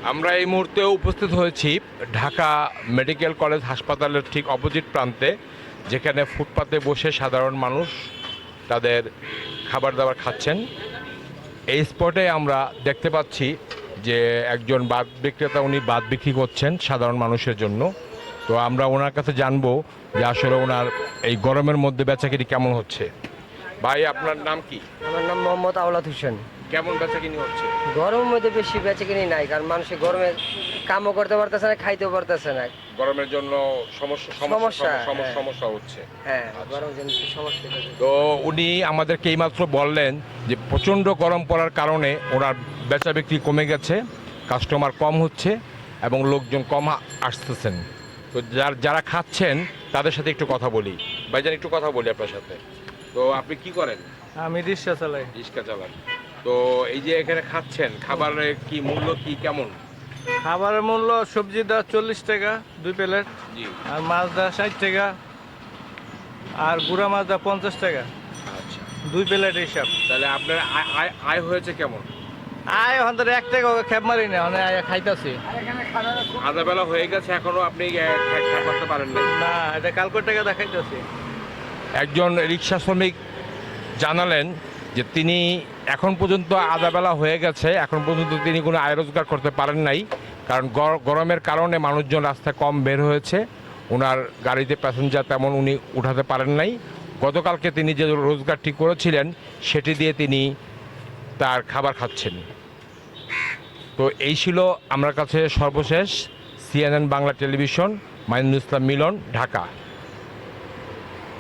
আমরা এই মুহূর্তে উপস্থিত হয়েছি ঢাকা মেডিকেল কলেজ হাসপাতালের ঠিক অপোজিট প্রান্তে, যেখানে ফুটপাতে বসে সাধারণ মানুষ তাদের খাবার দাবার খাচ্ছেন। এই স্পটে আমরা দেখতে পাচ্ছি যে একজন বাত বিক্রেতা, উনি বাত বিক্রি করছেন সাধারণ মানুষের জন্য। তো আমরা ওনার কাছে জানবো যে আসলে ওনার এই গরমের মধ্যে বেচাকিনি কেমন হচ্ছে। ভাই, আপনার নাম কি? আমার নাম মোহাম্মদ আওলাদ হোসেন। কেমন বেচাকিনি হচ্ছে? গরমের মধ্যে বেশি বেচাকিনি নাই, কারণ মানুষ গরমে কামও করতে পারতেছে না, খাইতেও পারতেছে না। গরমের জন্য সমস্যা হচ্ছে। হ্যাঁ, গরমের জন্য সমস্যা হচ্ছে। তো উনি আমাদেরকে এইমাত্র বললেন যে প্রচণ্ড গরম পড়ার কারণে ওনার বেচা বিক্রি কমে গেছে, কাস্টমার কম হচ্ছে এবং লোকজন কম আসতেছেন। তো যারা খাচ্ছেন তাদের সাথে একটু কথা বলি। ভাইজান, একটু কথা বলি আপনার সাথে। তো আপনি কি করেন? আমি রিক্সা চালাই। রিক্সা চালান। তো এই যে এখানে খাচ্ছেন, খাবারের কি মূল্য কি কেমন? খাবারের মূল্য সবজি দা 40 টাকা 2 প্লেট, জি। আর মাছ দা 60 টাকা, আর গুড়া মাছ দা 50 টাকা, আচ্ছা, 2 প্লেট হিসাব। তাহলে আপনার আয় হয়েছে কেমন? আয় ওখান 1 টাকা খেপ মারি না, মানে খাইতাছি। আধা বেলা হয়ে গেছে, এখনো আপনি করতে পারেন না? না, এটা কালকের টাকা দা খাইতাছি। একজন রিক্সা শ্রমিক জানালেন যে তিনি এখন পর্যন্ত আধাবেলা হয়ে গেছে, এখন পর্যন্ত তিনি কোনো আয় রোজগার করতে পারেন নাই, কারণ গরমের কারণে মানুষজন রাস্তায় কম বের হয়েছে। ওনার গাড়িতে প্যাসেঞ্জার তেমন উনি উঠাতে পারেন নাই। গতকালকে তিনি যে রোজগারটি করেছিলেন সেটি দিয়ে তিনি তার খাবার খাচ্ছেন। তো এই ছিল আমার কাছে সর্বশেষ। CNN বাংলা টেলিভিশন, মাইনুল ইসলাম মিলন, ঢাকা।